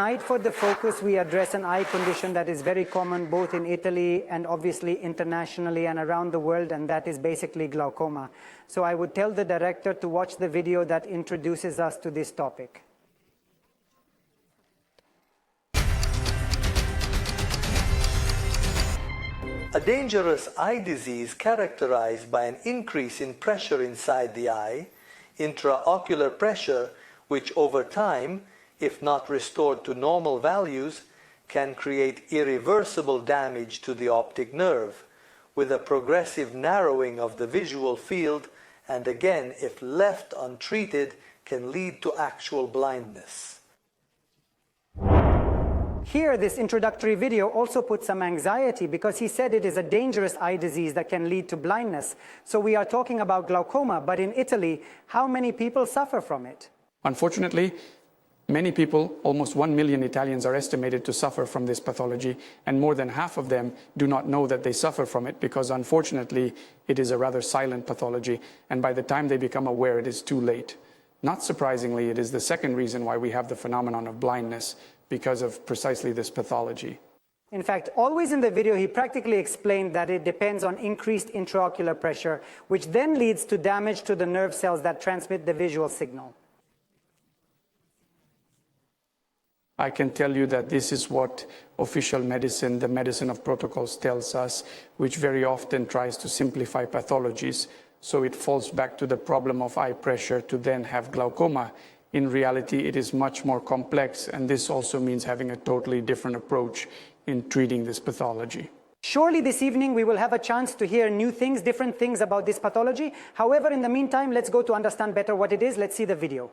Tonight for the focus, we address an eye condition that is very common both in Italy and obviously internationally and around the world, and that is basically glaucoma. So I would tell the director to watch the video that introduces us to this topic. A dangerous eye disease characterized by an increase in pressure inside the eye, intraocular pressure, which over time, if not restored to normal values, can create irreversible damage to the optic nerve, with a progressive narrowing of the visual field, and again, if left untreated, can lead to actual blindness. Here, this introductory video also put some anxiety because he said it is a dangerous eye disease that can lead to blindness. So we are talking about glaucoma, but in Italy, how many people suffer from it? Unfortunately, many people, almost 1 million Italians, are estimated to suffer from this pathology, and more than half of them do not know that they suffer from it because, unfortunately, it is a rather silent pathology, and by the time they become aware, it is too late. Not surprisingly, it is the second reason why we have the phenomenon of blindness, because of precisely this pathology. In fact, always in the video, he practically explained that it depends on increased intraocular pressure, which then leads to damage to the nerve cells that transmit the visual signal. I can tell you that this is what official medicine, the medicine of protocols, tells us, which very often tries to simplify pathologies. So it falls back to the problem of eye pressure to then have glaucoma. In reality, it is much more complex, and this also means having a totally different approach in treating this pathology. Surely this evening we will have a chance to hear new things, different things about this pathology. However, in the meantime, let's go to understand better what it is. Let's see the video.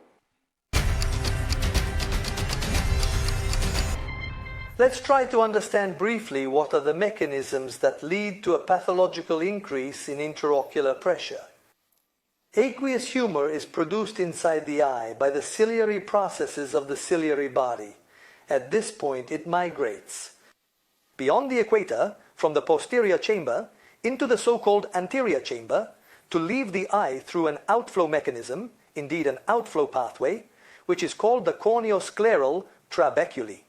Let's try to understand briefly what are the mechanisms that lead to a pathological increase in intraocular pressure. Aqueous humor is produced inside the eye by the ciliary processes of the ciliary body. At this point, it migrates beyond the equator from the posterior chamber into the so-called anterior chamber to leave the eye through an outflow mechanism, indeed an outflow pathway, which is called the corneoscleral trabeculae.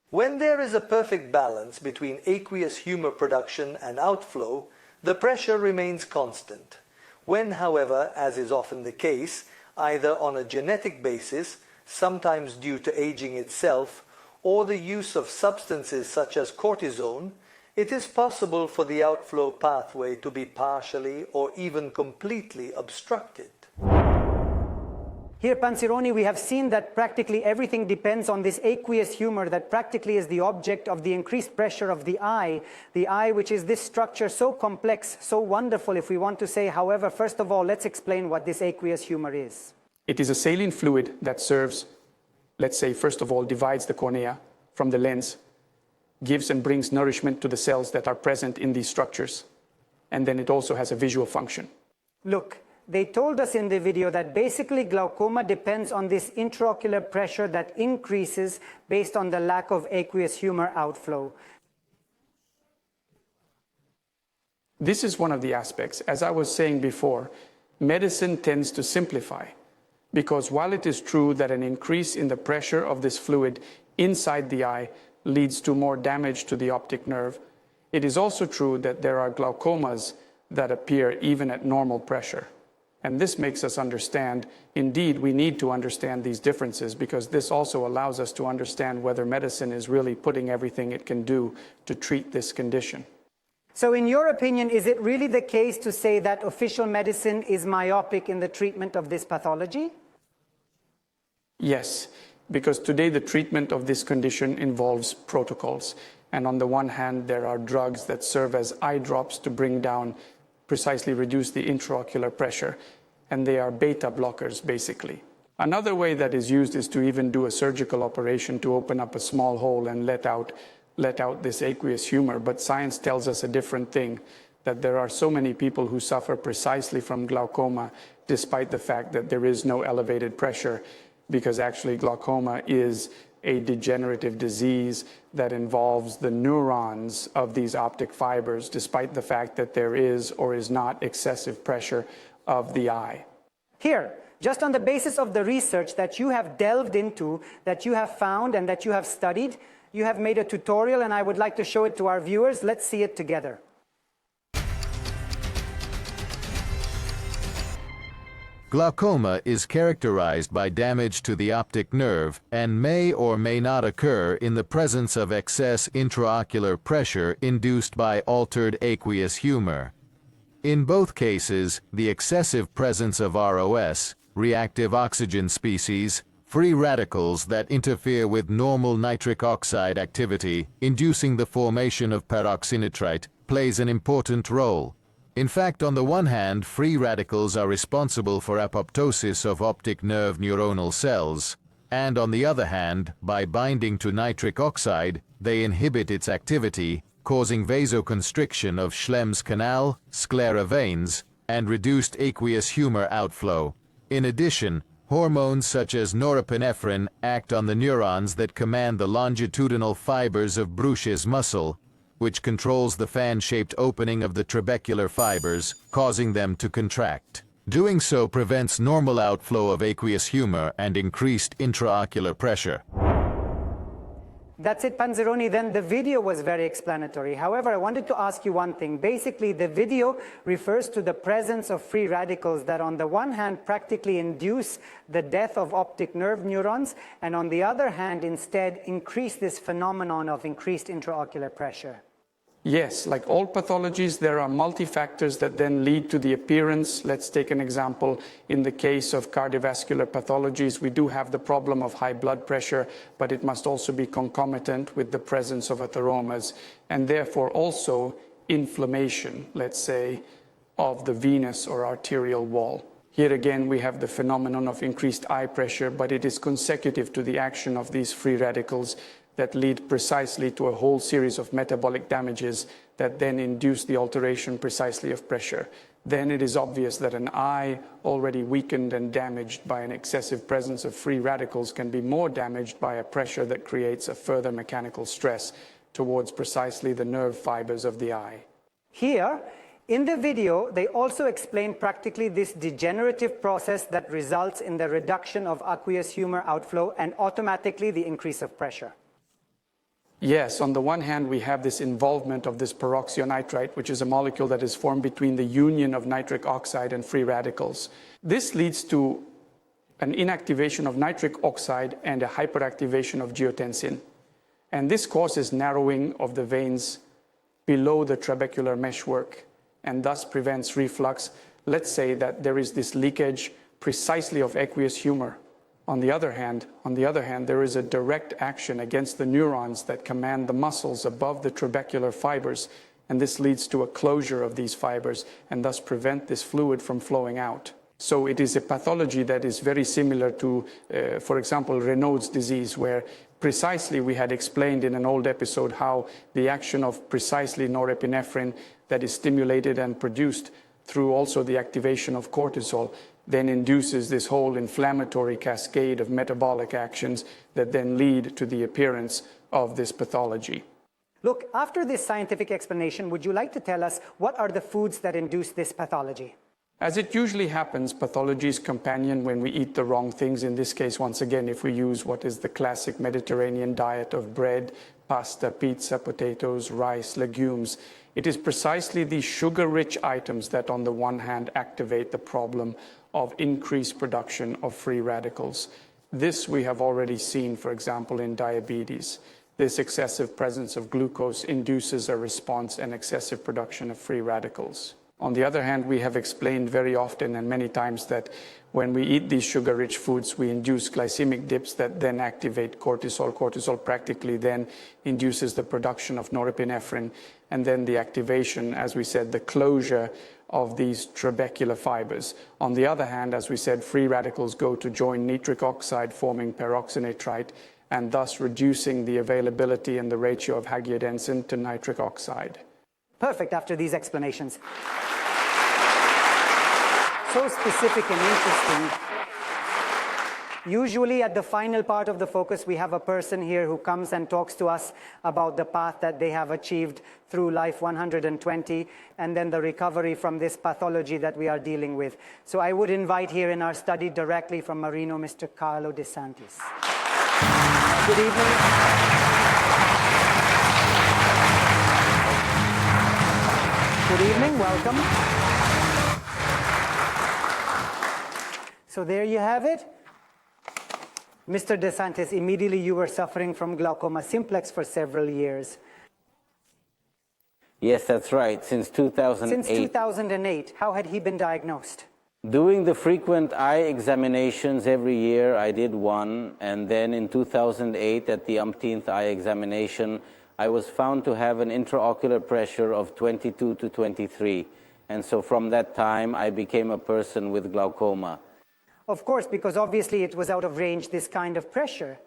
When there is a perfect balance between aqueous humor production and outflow, the pressure remains constant. When, however, as is often the case, either on a genetic basis, sometimes due to aging itself, or the use of substances such as cortisone, it is possible for the outflow pathway to be partially or even completely obstructed. Here, Panzironi, we have seen that practically everything depends on this aqueous humor that practically is the object of the increased pressure of the eye which is this structure so complex, so wonderful, if we want to say. However, first of all, let's explain what this aqueous humor is. It is a saline fluid that serves, let's say, first of all, divides the cornea from the lens, gives and brings nourishment to the cells that are present in these structures, and then it also has a visual function. Look. They told us in the video that basically glaucoma depends on this intraocular pressure that increases based on the lack of aqueous humor outflow. This is one of the aspects. As I was saying before, medicine tends to simplify, because while it is true that an increase in the pressure of this fluid inside the eye leads to more damage to the optic nerve, it is also true that there are glaucomas that appear even at normal pressure. And this makes us understand, indeed, we need to understand these differences, because this also allows us to understand whether medicine is really putting everything it can do to treat this condition. So in your opinion, is it really the case to say that official medicine is myopic in the treatment of this pathology? Yes, because today the treatment of this condition involves protocols. And on the one hand, there are drugs that serve as eye drops to bring down, precisely reduce the intraocular pressure, and they are beta blockers, basically. Another way that is used is to even do a surgical operation to open up a small hole and let out this aqueous humor, but science tells us a different thing, that there are so many people who suffer precisely from glaucoma, despite the fact that there is no elevated pressure, because actually glaucoma is a degenerative disease that involves the neurons of these optic fibers, despite the fact that there is or is not excessive pressure of the eye. Here, Just on the basis of the research that you have delved into, that you have found and that you have studied, you have made a tutorial, and I would like to show it to our viewers. Let's see it together. Glaucoma is characterized by damage to the optic nerve and may or may not occur in the presence of excess intraocular pressure induced by altered aqueous humor. In both cases, the excessive presence of ROS, reactive oxygen species, free radicals that interfere with normal nitric oxide activity, inducing the formation of peroxynitrite, plays an important role. In fact, on the one hand, free radicals are responsible for apoptosis of optic nerve neuronal cells, and on the other hand, by binding to nitric oxide, they inhibit its activity, causing vasoconstriction of Schlem's canal, sclera veins, and reduced aqueous humor outflow. In addition, hormones such as norepinephrine act on the neurons that command the longitudinal fibers of Bruch's muscle, which controls the fan-shaped opening of the trabecular fibers, causing them to contract. Doing so prevents normal outflow of aqueous humor and increased intraocular pressure. That's it, Panzironi. Then the video was very explanatory. However, I wanted to ask you one thing. Basically, the video refers to the presence of free radicals that on the one hand practically induce the death of optic nerve neurons, and on the other hand instead increase this phenomenon of increased intraocular pressure. Yes, like all pathologies, there are multi-factors that then lead to the appearance. Let's take an example. In the case of cardiovascular pathologies, we do have the problem of high blood pressure, but it must also be concomitant with the presence of atheromas, and therefore also inflammation, let's say, of the venous or arterial wall. Here again, we have the phenomenon of increased eye pressure, but it is consecutive to the action of these free radicals that lead precisely to a whole series of metabolic damages that then induce the alteration precisely of pressure. Then it is obvious that an eye already weakened and damaged by an excessive presence of free radicals can be more damaged by a pressure that creates a further mechanical stress towards precisely the nerve fibers of the eye. Here, in the video, they also explain practically this degenerative process that results in the reduction of aqueous humor outflow and automatically the increase of pressure. Yes, on the one hand, we have this involvement of this peroxynitrite, which is a molecule that is formed between the union of nitric oxide and free radicals. This leads to an inactivation of nitric oxide and a hyperactivation of angiotensin. And this causes narrowing of the veins below the trabecular meshwork and thus prevents reflux. Let's say that there is this leakage precisely of aqueous humor. On the other hand, there is a direct action against the neurons that command the muscles above the trabecular fibers, and this leads to a closure of these fibers and thus prevent this fluid from flowing out. So it is a pathology that is very similar to, for example, Raynaud's disease, where precisely we had explained in an old episode how the action of precisely norepinephrine that is stimulated and produced through also the activation of cortisol then induces this whole inflammatory cascade of metabolic actions that then lead to the appearance of this pathology. Look, after this scientific explanation, would you like to tell us what are the foods that induce this pathology? As it usually happens, pathology is companion when we eat the wrong things. In this case, once again, if we use what is the classic Mediterranean diet of bread, pasta, pizza, potatoes, rice, legumes, it is precisely these sugar-rich items that on the one hand activate the problem of increased production of free radicals. This we have already seen, for example, in diabetes. This excessive presence of glucose induces a response and excessive production of free radicals. On the other hand, we have explained very often and many times that when we eat these sugar-rich foods, we induce glycemic dips that then activate cortisol. Cortisol practically then induces the production of norepinephrine, and then the activation, as we said, the closure of these trabecular fibers. On the other hand, as we said, free radicals go to join nitric oxide, forming peroxynitrite, and thus reducing the availability and the ratio of angiotensin to nitric oxide. Perfect after these explanations. So specific and interesting. Usually at the final part of the focus, we have a person here who comes and talks to us about the path that they have achieved through Life 120 and then the recovery from this pathology that we are dealing with. So I would invite here in our study directly from Marino, Mr. Carlo De Santis. Good evening. Good evening, welcome. So there you have it. Mr. De Santis, immediately you were suffering from glaucoma simplex for several years. Yes, that's right, since 2008. Since 2008, how had he been diagnosed? Doing the frequent eye examinations every year, I did one, and then in 2008 at the umpteenth eye examination, I was found to have an intraocular pressure of 22 to 23. And so from that time, I became a person with glaucoma. Of course, because obviously it was out of range, this kind of pressure.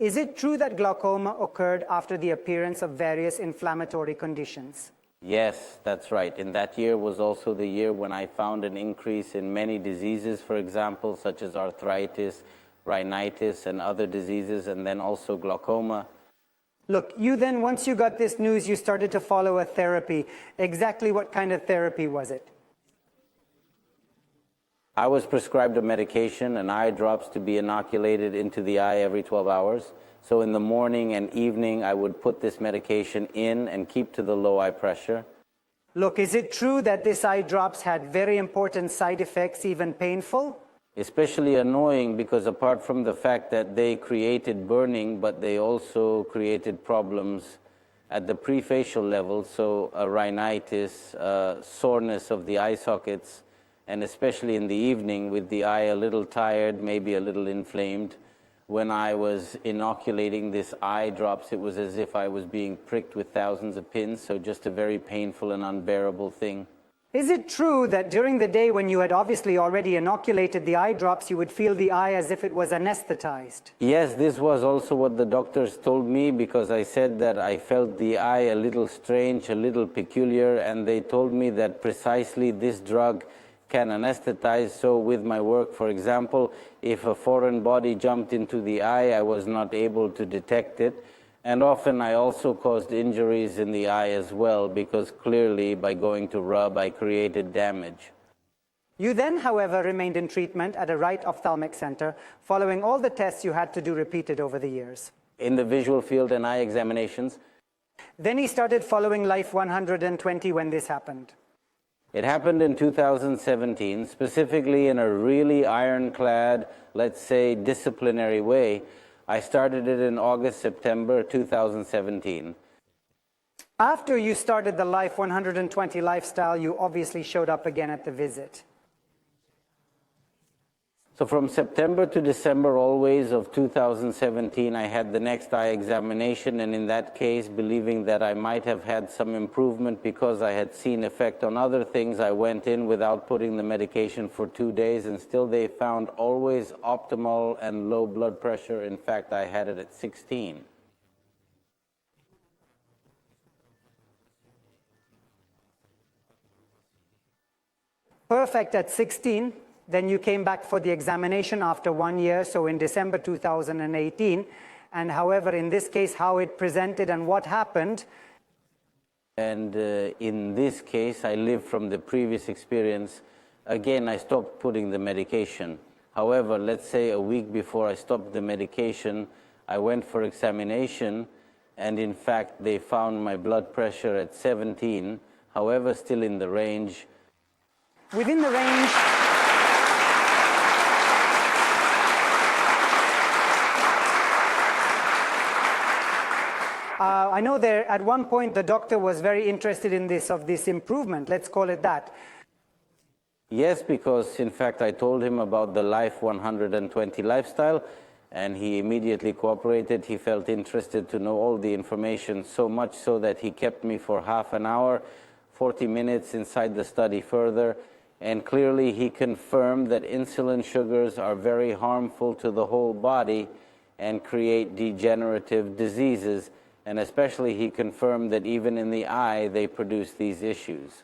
Is it true that glaucoma occurred after the appearance of various inflammatory conditions? Yes, that's right. And that year was also the year when I found an increase in many diseases, for example, such as arthritis, rhinitis, and other diseases, and then also glaucoma. Look, you then, once you got this news, you started to follow a therapy. Exactly what kind of therapy was it? I was prescribed a medication, an eye drops to be inoculated into the eye every 12 hours. So in the morning and evening, I would put this medication in and keep to the low eye pressure. Look, is it true that this eye drops had very important side effects, even painful? Especially annoying because apart from the fact that they created burning, but they also created problems at the prefacial level, so a rhinitis, soreness of the eye sockets, and especially in the evening with the eye a little tired, maybe a little inflamed. When I was inoculating this eye drops, it was as if I was being pricked with thousands of pins, so just a very painful and unbearable thing. Is it true that during the day when you had obviously already inoculated the eye drops, you would feel the eye as if it was anesthetized? Yes, this was also what the doctors told me, because I said that I felt the eye a little strange, a little peculiar, and they told me that precisely this drug can anesthetize. So with my work, for example, if a foreign body jumped into the eye, I was not able to detect it. And often I also caused injuries in the eye as well, because clearly by going to rub, I created damage. You then, however, remained in treatment at a right ophthalmic center, following all the tests you had to do repeated over the years. In the visual field and eye examinations. Then he started following Life 120 when this happened. It happened in 2017, specifically in a really ironclad, let's say, disciplinary way. I started it in August, September 2017. After you started the Life 120 lifestyle, you obviously showed up again at the visit. So from September to December always of 2017, I had the next eye examination, and in that case, believing that I might have had some improvement because I had seen effect on other things, I went in without putting the medication for 2 days, and still they found always optimal and low blood pressure. In fact, I had it at 16. Perfect at 16. Then you came back for the examination after 1 year, so in December 2018. And however, in this case, how it presented and what happened. And in this case, I lived from the previous experience. Again, I stopped putting the medication. However, let's say a week before I stopped the medication, I went for examination, and in fact, they found my blood pressure at 17, however, still in the range. Within the range. I know there at one point the doctor was very interested in this improvement, let's call it that. Yes, because in fact I told him about the Life 120 lifestyle, and he immediately cooperated. He felt interested to know all the information, so much so that he kept me for half an hour, 40 minutes inside the study further, and clearly he confirmed that insulin sugars are very harmful to the whole body and create degenerative diseases. And especially he confirmed that even in the eye they produce these issues.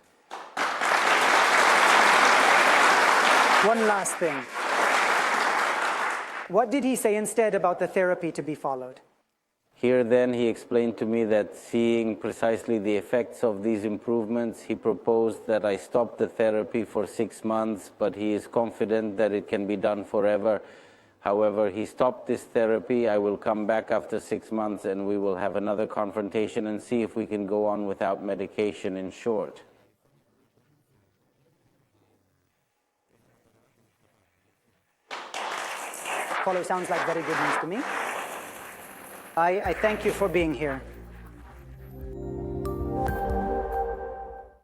One last thing. What did he say instead about the therapy to be followed? Here then he explained to me that seeing precisely the effects of these improvements, he proposed that I stop the therapy for 6 months, but he is confident that it can be done forever. However, he stopped this therapy. I will come back after 6 months and we will have another confrontation and see if we can go on without medication, in short. Sounds like very good news to me. I thank you for being here.